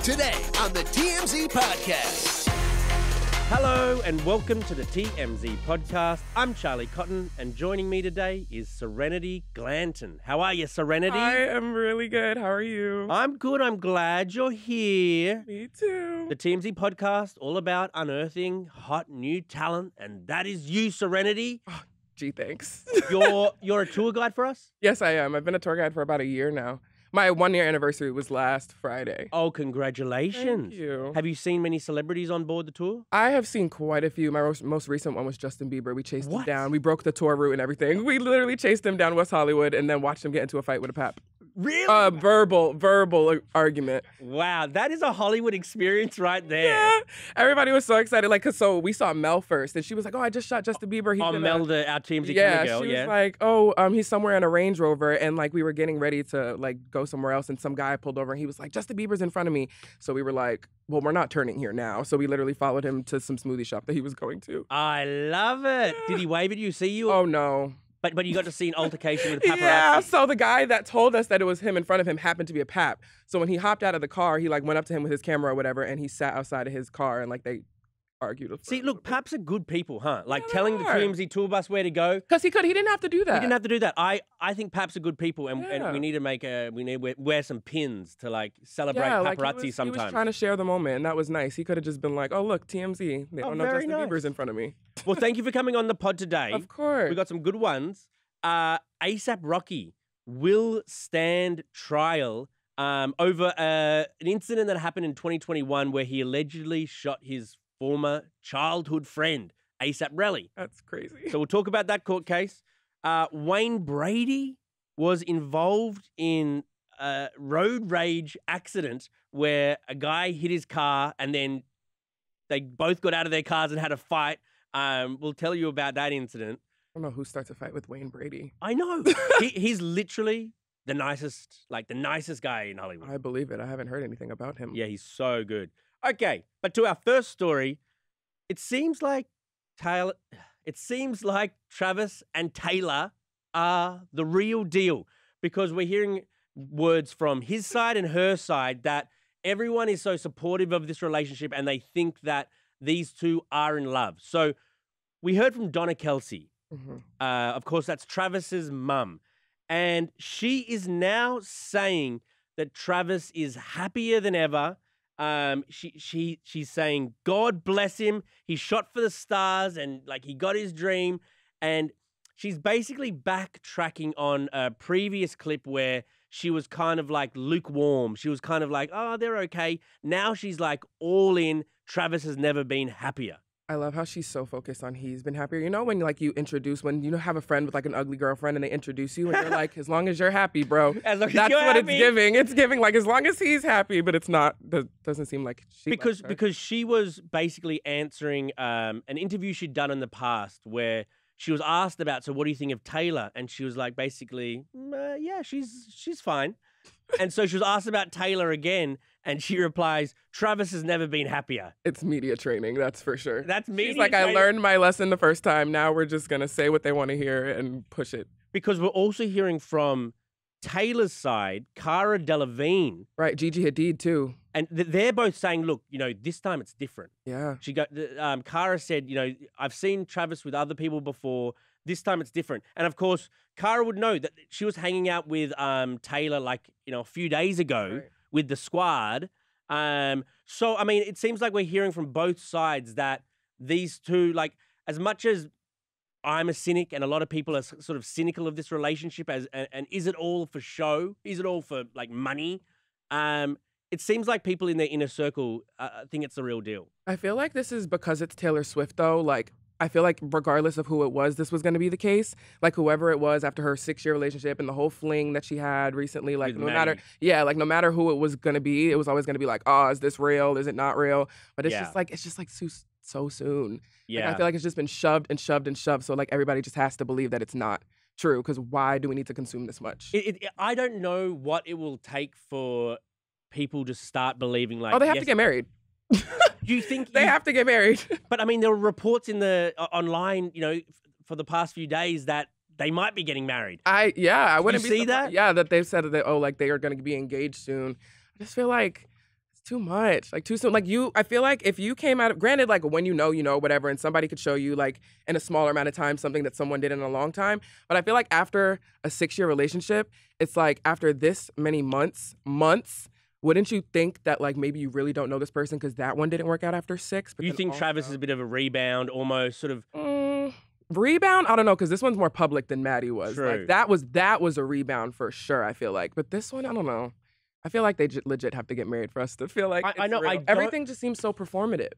Today on the TMZ Podcast. Hello and welcome to the TMZ Podcast. I'm Charlie Cotton and joining me today is Serenity Glanton. How are you, Serenity? I am really good. How are you? I'm good. I'm glad you're here. Me too. The TMZ Podcast, all about unearthing hot new talent, and that is you, Serenity. Oh, gee, thanks. You're a tour guide for us? Yes, I am. I've been a tour guide for about a year now. My 1-year anniversary was last Friday. Oh, congratulations. Thank you. Have you seen many celebrities on board the tour? I have seen quite a few. My most recent one was Justin Bieber. We chased him What? down. We broke the tour route and everything. We literally chased him down West Hollywood and then watched him get into a fight with a pap. Really? Verbal argument. Wow, that is a Hollywood experience right there. Yeah. Everybody was so excited. So we saw Mel first and she was like, oh, I just shot Justin Bieber. He's Mel, our TMZ yeah, girl, she was like, oh, he's somewhere in a Range Rover, and like we were getting ready to like go somewhere else, and some guy pulled over, and he was like, Justin Bieber's in front of me. So we were like, well, we're not turning here now. So we literally followed him to some smoothie shop that he was going to. I love it. Did he wave at you, see you? Oh no. But you got to see an altercation with a paparazzi. Yeah, so the guy that told us that it was him in front of him happened to be a pap. So when he hopped out of the car, he like went up to him with his camera or whatever, and he sat outside of his car, and like they argued. See, look, paps are good people, huh? Like Yeah, telling the they are. TMZ tour bus where to go. Because he didn't have to do that. He didn't have to do that. I think paps are good people, and Yeah. we need to wear some pins to like celebrate like, paparazzi sometimes. He was trying to share the moment, and that was nice. He could have just been like, oh, look, TMZ. They don't know very Justin nice. Bieber's in front of me. Well, thank you for coming on the pod today. Of course. We got some good ones. A$AP Rocky will stand trial over an incident that happened in 2021 where he allegedly shot his former childhood friend, A$AP Relli. That's crazy. So we'll talk about that court case. Wayne Brady was involved in a road rage accident where a guy hit his car and then they both got out of their cars and had a fight. We'll tell you about that incident. I don't know who starts a fight with Wayne Brady. I know. He's literally the nicest guy in Hollywood. I believe it. I haven't heard anything about him. Yeah, he's so good. Okay, but to our first story, it seems like Travis and Taylor are the real deal because we're hearing words from his side and her side that everyone is so supportive of this relationship and they think that these two are in love. So we heard from Donna Kelce. Mm-hmm. Of course, that's Travis's mum. And she is now saying that Travis is happier than ever. She's saying, God bless him. He shot for the stars and like he got his dream. And she's basically backtracking on a previous clip where she was kind of like lukewarm. She was kind of like, oh, they're okay. Now she's like all in. Travis has never been happier. I love how she's so focused on he's been happier. You know when when you have a friend with like an ugly girlfriend and they introduce you and you're like, as long as you're happy, bro. As long as That's you're what happy. it's giving. It's giving like as long as he's happy, but it's not. Doesn't seem like she likes her. Because she was basically answering an interview she'd done in the past where she was asked about, so what do you think of Taylor? And she was like, basically, yeah, she's fine. And so she was asked about Taylor again, and she replies, Travis has never been happier. It's media training, that's for sure. That's media She's like, training. I learned my lesson the first time. Now we're just going to say what they want to hear and push it. Because we're also hearing from Taylor's side, Cara Delevingne. Right, Gigi Hadid too. And they're both saying, look, this time it's different. Yeah. Cara said, I've seen Travis with other people before. This time it's different. And of course, Cara would know that she was hanging out with Taylor a few days ago with the squad. So, I mean, it seems like we're hearing from both sides that these two, like, as much as I'm a cynic and a lot of people are sort of cynical of this relationship and is it all for show? Is it all for, like, money? It seems like people in their inner circle think it's the real deal. I feel like this is because it's Taylor Swift, though. Like, I feel like regardless of who it was, this was going to be the case. Like, whoever it was after her 6-year relationship and the whole fling that she had recently, like, With no matter who it was going to be, it was always going to be like, oh, is this real? Is it not real? But it's just like so soon. Yeah. Like, I feel like it's just been shoved and shoved and shoved. So, like, everybody just has to believe that it's not true. Because why do we need to consume this much? I don't know what it will take for people to start believing, like, they have to get married. Do you think They have to get married. But I mean, there were reports in the online, for the past few days that they might be getting married. I wouldn't You be see surprised. that? Yeah, that they've said that they are going to be engaged soon. I just feel like It's too much. Like too soon. Like I feel like if you came out of, granted, like when you know, whatever, and somebody could show you like in a smaller amount of time something that someone did in a long time. But I feel like after a 6-year relationship, it's like after this many months, wouldn't you think that like maybe you really don't know this person because that one didn't work out after 6? But You think Travis is a bit of a rebound, almost sort of? Rebound? I don't know, because this one's more public than Maddie was. True. Like that was a rebound for sure, I feel like. But this one, I don't know. I feel like they legit have to get married for us to feel like I know. Everything just seems so performative.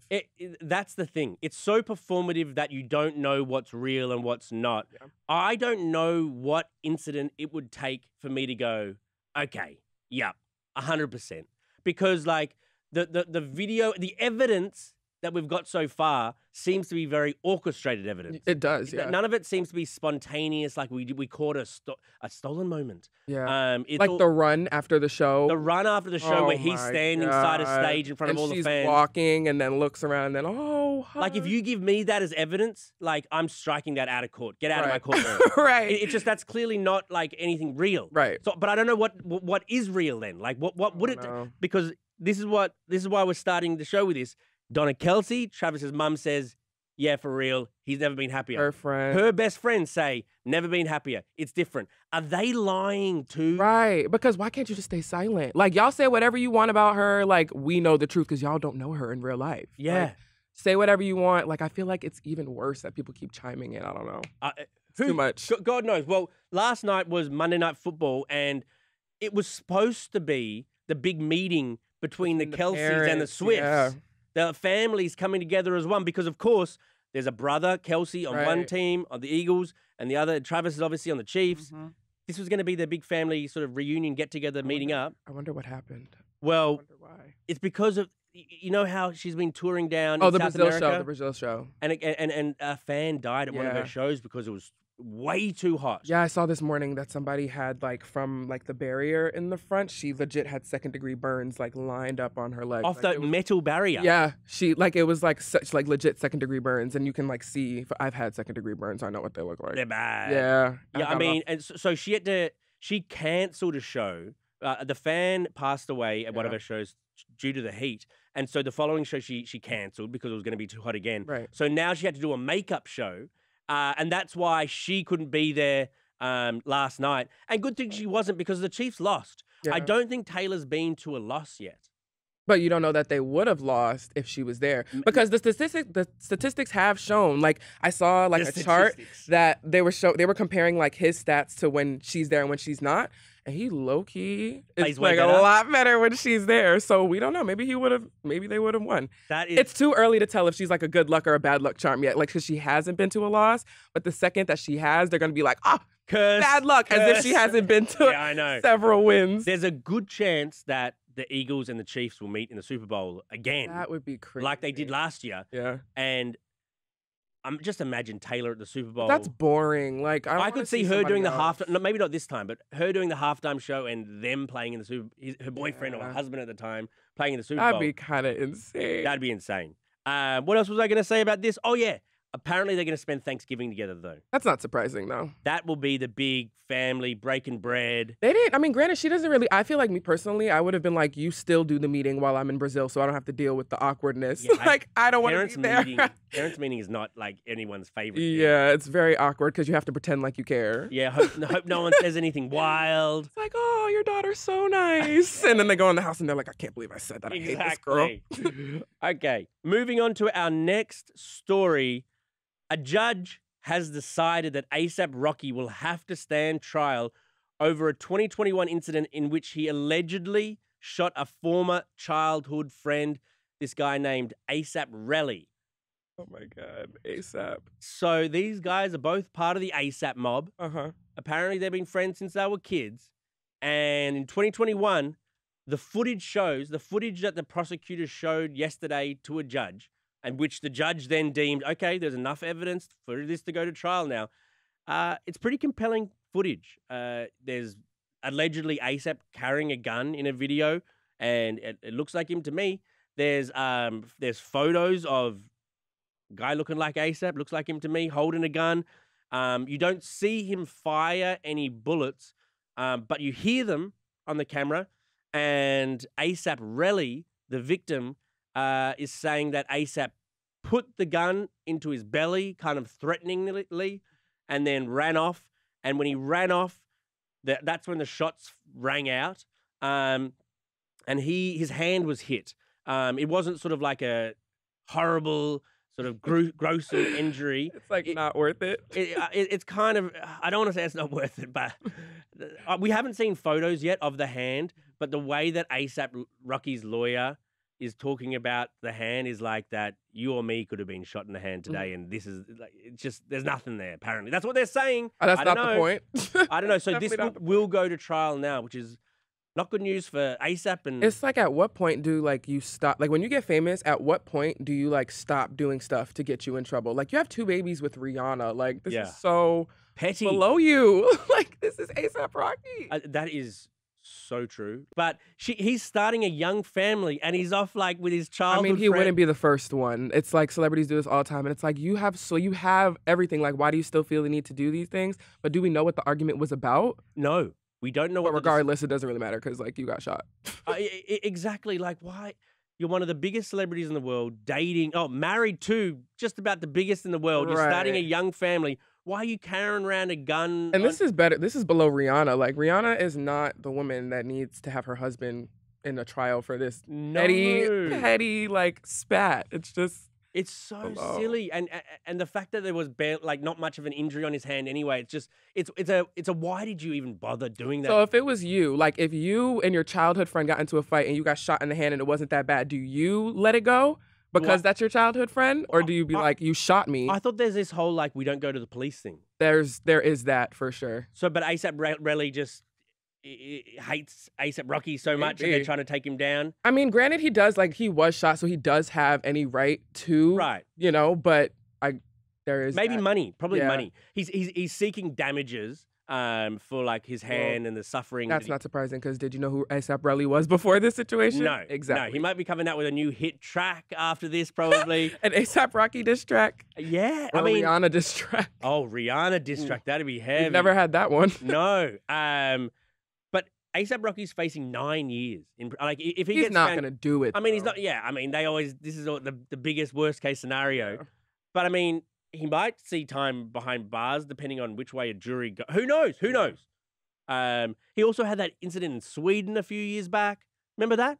That's the thing. It's so performative that you don't know what's real and what's not. Yeah. I don't know what incident it would take for me to go, okay, yep, 100%. Because like the video, the evidence that we've got so far seems to be very orchestrated evidence. It does, yeah. None of it seems to be spontaneous, like we caught a stolen moment. Yeah. It's like the run after the show. The run after the show where he's standing side of stage in front of all the fans. And she's walking and then looks around and then, Like if you give me that as evidence, like I'm striking that out of court. Get out of my courtroom. Right. It's just that's clearly not like anything real. Right. So, but I don't know what is real then. Like what would it? Because this is why we're starting the show with this. Donna Kelce, Travis's mum says, yeah, for real, he's never been happier. Her best friends say, never been happier. It's different. Are they lying too? Right, because why can't you just stay silent? Like, y'all say whatever you want about her. Like, we know the truth because y'all don't know her in real life. Yeah. Like, say whatever you want. Like, I feel like it's even worse that people keep chiming in. I don't know. Too much. God knows. Well, last night was Monday Night Football, and it was supposed to be the big meeting between the Kelces and the Swifts. Yeah. The families coming together as one because, of course, there's a brother, Kelce, on one team, on the Eagles, and the other, Travis, is obviously on the Chiefs. Mm-hmm. This was going to be their big family sort of reunion, get-together, meeting up. I wonder what happened. Well, why. It's because of, you know how she's been touring down in the South Brazil America? show, the Brazil show. And a fan died at one of her shows because it was way too hot. Yeah, I saw this morning that somebody had like from like the barrier in the front, she legit had 2nd-degree burns like lined up on her leg. Off like, the metal barrier. Yeah, she like it was like such like legit 2nd-degree burns, and you can like see. I've had 2nd-degree burns. I know what they look like. They're bad. Yeah. Yeah, I mean, and so she canceled a show. The fan passed away at one of her shows due to the heat. And so the following show she canceled because it was going to be too hot again. Right. So now she had to do a makeup show. And that's why she couldn't be there last night. And good thing she wasn't because the Chiefs lost. Yeah. I don't think Taylor's been to a loss yet. But you don't know that they would have lost if she was there. Because the statistics have shown, like I saw like a chart that they were comparing like his stats to when she's there and when she's not. And he low-key is like a lot better when she's there. So we don't know. Maybe they would have won. It's too early to tell if she's like a good luck or a bad luck charm yet. Like, because she hasn't been to a loss. But the second that she has, they're going to be like, bad luck. As if she hasn't been to several wins. There's a good chance that the Eagles and the Chiefs will meet in the Super Bowl again. That would be crazy. Like they did last year. Yeah. And just imagine Taylor at the Super Bowl. That's boring. Like I could see her doing the halftime. No, maybe not this time, but her doing the halftime show and them playing in the her boyfriend or her husband at the time playing in the Super Bowl. That'd be kind of insane. That'd be insane. What else was I going to say about this? Oh yeah, apparently they're going to spend Thanksgiving together though. That's not surprising though. That will be the big family breaking bread. They didn't. I mean, granted, she doesn't really. I feel like me personally, I would have been like, you still do the meeting while I'm in Brazil, so I don't have to deal with the awkwardness. Yeah, like I don't want to be there. Parents' meeting is not like anyone's favorite. Yeah, it's very awkward because you have to pretend like you care. Yeah, hope no one says anything wild. It's like, oh, your daughter's so nice, and then they go in the house and they're like, I can't believe I said that. I hate this girl. Okay, moving on to our next story. A judge has decided that A$AP Rocky will have to stand trial over a 2021 incident in which he allegedly shot a former childhood friend, this guy named A$AP Relli. Oh my God, A$AP. So these guys are both part of the A$AP mob. Apparently they've been friends since they were kids. And in 2021, the footage that the prosecutors showed yesterday to a judge, and which the judge then deemed, okay, there's enough evidence for this to go to trial now. It's pretty compelling footage. There's allegedly A$AP carrying a gun in a video, and it looks like him to me. There's photos of a guy looking like A$AP, looks like him to me, holding a gun. You don't see him fire any bullets, but you hear them on the camera. And A$AP Relli, the victim, is saying that ASAP put the gun into his belly, kind of threateningly, and then ran off. And when he ran off, that's when the shots rang out. And his hand was hit. It wasn't sort of like a horrible sort of gruesome injury. It's like not worth it. It's kind of, I don't want to say it's not worth it, but we haven't seen photos yet of the hand, but the way that A$AP Rocky's lawyer is talking about the hand is like that you or me could have been shot in the hand today, and this is like, it's just, there's nothing there, apparently. That's what they're saying. That's not the point. I don't know. So this will go to trial now, which is not good news for A$AP. And it's like, at what point do like you stop? Like when you get famous, at what point do you like stop doing stuff to get you in trouble? Like you have 2 babies with Rihanna. Like this is so petty below you. Like this is A$AP Rocky. That is so true. But he's starting a young family, and he's off like with his childhood. I mean, he friend. wouldn't be the first one. It's like celebrities do this all the time, and it's like you have everything. Like why do you still feel the need to do these things? But do we know what the argument was about? No. We don't know what. But regardless, it doesn't really matter because, like, you got shot. Exactly. Like, why? You're one of the biggest celebrities in the world, married to just about the biggest in the world. You're starting a young family. Why are you carrying around a gun? And this is better. This is below Rihanna. Like, Rihanna is not the woman that needs to have her husband in a trial for this petty, like, spat. It's just. It's so silly, and the fact that there was not much of an injury on his hand anyway. It's a why did you even bother doing that? So if it was you, like if you and your childhood friend got into a fight and you got shot in the hand and it wasn't that bad, do you let it go because that's your childhood friend, or do you be like, you shot me? I thought there's this whole like we don't go to the police thing. There is that for sure. So, but A$AP Relli just hates A$AP Rocky so much that they're trying to take him down. I mean, granted, he was shot, so he does have any right to, but there is maybe money, probably money. He's seeking damages for like his hand and the suffering. That's not surprising because did you know who A$AP Relli was before this situation? No, exactly. No, he might be coming out with a new hit track after this, probably. An A$AP Rocky diss track. Yeah, or Rihanna diss track. Oh, Rihanna diss track, that'd be heavy. We've never had that one. No. A$AP Rocky's facing 9 years. If he's not going to do it. I mean, he's not. Yeah, I mean, this is the biggest worst case scenario. Yeah. But I mean, he might see time behind bars depending on which way a jury goes. Who knows? Who knows? He also had that incident in Sweden a few years back. Remember that?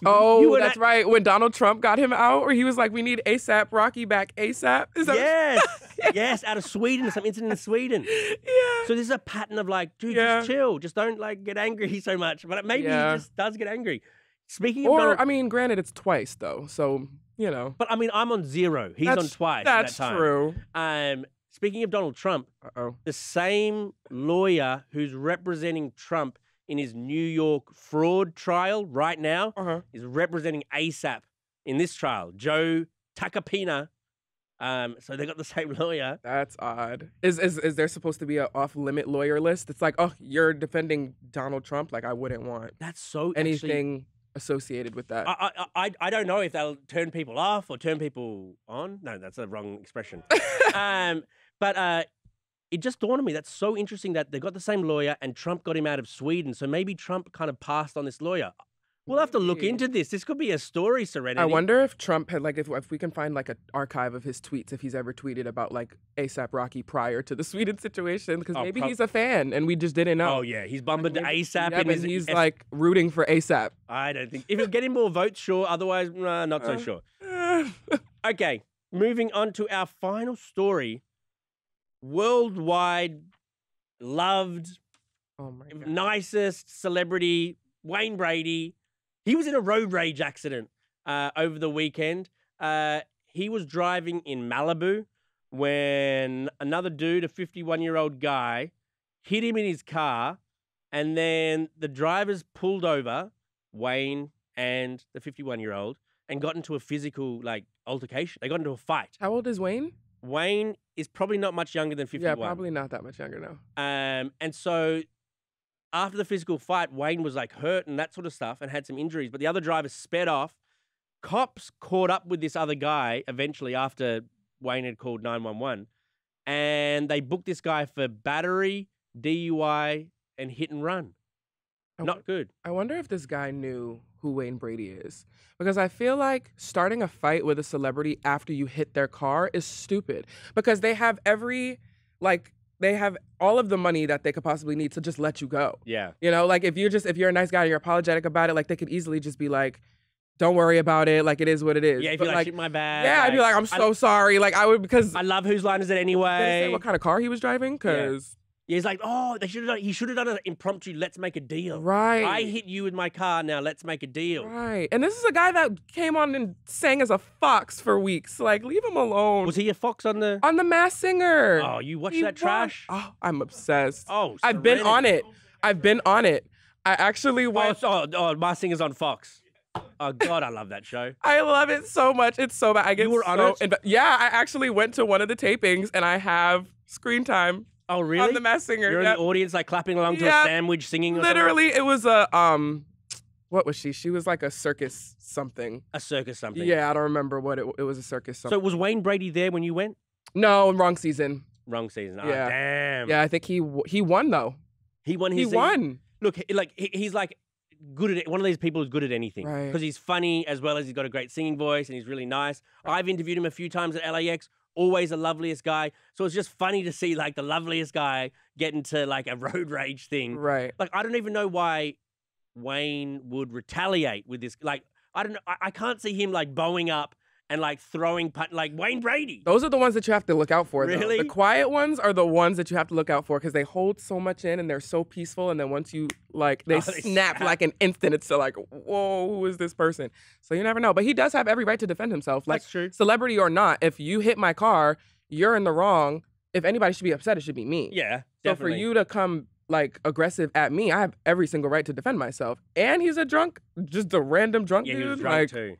Oh, that's right. When Donald Trump got him out, or he was like, we need A$AP Rocky back ASAP. Is that yes. Yes, out of Sweden, some incident in Sweden. Yeah. So this is a pattern of like, dude, just chill. Just don't like get angry so much. But maybe he just does get angry. Speaking of I mean, granted, it's twice though. So, But I mean, I'm on 0. He's on twice. That's that time. true. Speaking of Donald Trump, the same lawyer who's representing Trump in his New York fraud trial right now is representing A$AP in this trial, Joe Tacopina. So they got the same lawyer. That's odd. Is there supposed to be an off-limit lawyer list? It's like, oh, you're defending Donald Trump. Like, I wouldn't want anything associated with that. I don't know if they'll turn people off or turn people on. No, that's a wrong expression. But it just dawned on me, that's so interesting that they got the same lawyer and Trump got him out of Sweden. So maybe Trump kind of passed on this lawyer. We'll have to look into this. This could be a story, Serenity. I wonder if Trump had, like, if we can find, like, an archive of his tweets, if he's ever tweeted about, like, A$AP Rocky prior to the Sweden situation, because maybe he's a fan and we just didn't know. Oh, yeah. He's bumping to A$AP. Yeah, but he's, like, rooting for A$AP. I don't think. If he's getting more votes, sure. Otherwise, not so sure. Okay. Moving on to our final story. Worldwide loved, nicest celebrity, Wayne Brady. He was in a road rage accident over the weekend. He was driving in Malibu when another dude, a 51-year-old guy, hit him in his car, and then the drivers pulled over, Wayne and the 51-year-old, and got into a physical, like, altercation. They got into a fight. How old is Wayne? Wayne is probably not much younger than 51. Yeah, probably not that much younger, no. And so after the physical fight, Wayne was like hurt and that sort of stuff and had some injuries, but the other driver sped off. Cops caught up with this other guy eventually after Wayne had called 911, and they booked this guy for battery, DUI, and hit and run. Not good. I wonder if this guy knew who Wayne Brady is. Because I feel like starting a fight with a celebrity after you hit their car is stupid. Because they have they have all of the money that they could possibly need to just let you go. Yeah. You know, like if you're a nice guy and you're apologetic about it, like they could easily just be like, don't worry about it. Like it is what it is. Yeah, if but you're like, shit, my bad. Yeah, I'd be like, I'm so sorry. Like I would, because I love Whose Line Is It did it Anyway? say what kind of car he was driving? Because Yeah, he's like, oh, he should have done an impromptu, let's make a deal. right, I hit you with my car, now let's make a deal. right. And this is a guy that came on and sang as a fox for weeks. Like, leave him alone. Was he a fox on the... On The Masked Singer? Oh, you watched He that trash? Oh, I'm obsessed. Oh, I've been on it. I've been on it. I actually went. Masked Singer's on Fox. Oh, God, I love that show. I love it so much. It's so bad. I get You were on so it? yeah, I actually went to one of the tapings and I have screen time Oh, really? on The Masked Singer. You're in Yep. the audience, like, clapping along to a Yeah. sandwich, singing or Literally, it was a, what was she? She was like a circus something. something? A circus something. Yeah, I don't remember what it was, a circus something. So was Wayne Brady there when you went? No, wrong season. Wrong season. Oh, Yeah. damn. Yeah, I think he won though. He won his He season? won. Look, he's like good at it. One of these people who's good at anything. Right. Because he's funny as well as he's got a great singing voice and he's really nice. I've interviewed him a few times at LAX. Always the loveliest guy. So it's just funny to see like the loveliest guy get into like a road rage thing. Right. Like I don't even know why Wayne would retaliate with this. Like I don't know. I can't see him like bowing up and like throwing like Wayne Brady. Those are the ones that you have to look out for. Though. Really? The quiet ones are the ones that you have to look out for because they hold so much in and they're so peaceful. And then once you they snap like an instant, it's like, whoa, who is this person? So you never know. But he does have every right to defend himself. Like, That's true. Celebrity or not, if you hit my car, you're in the wrong. If anybody should be upset, it should be me. Yeah, So definitely. for you to come like aggressive at me, I have every single right to defend myself. And he's a drunk, just a random drunk Yeah, dude. he was drunk like, too.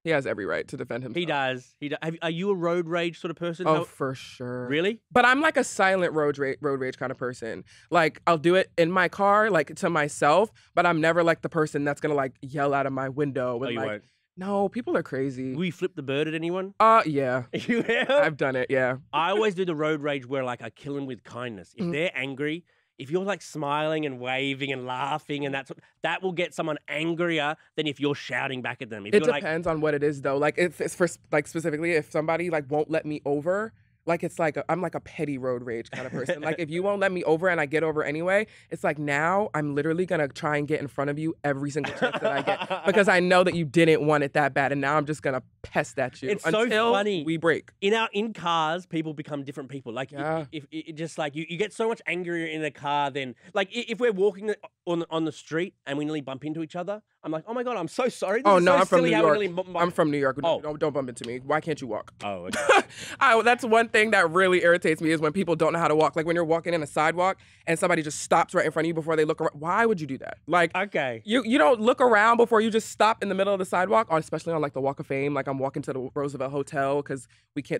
he has every right to defend himself. He does. Are you a road rage sort of person? Oh, for sure. Really? But I'm like a silent road rage kind of person. Like I'll do it in my car, like to myself, but I'm never like the person that's gonna like yell out of my window. Oh, And, you like, won't. no, people are crazy. Will you flip the bird at anyone? Yeah. You have? I've done it, yeah. I always do the road rage where like I kill them with kindness. If they're angry, if you're like smiling and waving and laughing and that will get someone angrier than if you're shouting back at them. If It you're depends on what it is though. Like if it's for like specifically if somebody like won't let me over, like it's like I'm like a petty road rage kind of person. Like if you won't let me over and I get over anyway, it's like now I'm literally gonna try and get in front of you every single chance that I get because I know that you didn't want it that bad, and now I'm just gonna pest at you It's so until funny. we break. in cars, people become different people. Like Yeah. if it just like you get so much angrier in a car than like if we're walking on the street and we nearly bump into each other, I'm like, oh my God, I'm so sorry. This Oh is no, so I'm from silly New how we York. nearly bump- I'm from New York. Oh. Don't bump into me. Why can't you walk? Oh, okay. That's one thing that really irritates me is when people don't know how to walk. Like when you're walking in a sidewalk and somebody just stops right in front of you before they look around. Why would you do that? Like, Okay. you don't look around before you just stop in the middle of the sidewalk, especially on like the Walk of Fame. Like I'm walking to the Roosevelt Hotel because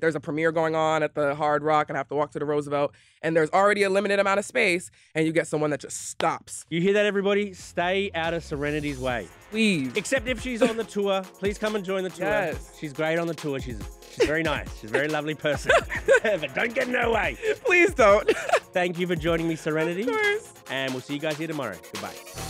there's a premiere going on at the Hard Rock and I have to walk to the Roosevelt and there's already a limited amount of space and you get someone that just stops. You hear that, everybody? Stay out of Serenity's way. Please. Except if she's on the tour. Please come and join the tour. Yes. She's great on the tour. She's very nice. She's a very lovely person. But don't get in her way. Please don't. Thank you for joining me, Serenity. Of course. And we'll see you guys here tomorrow. Goodbye.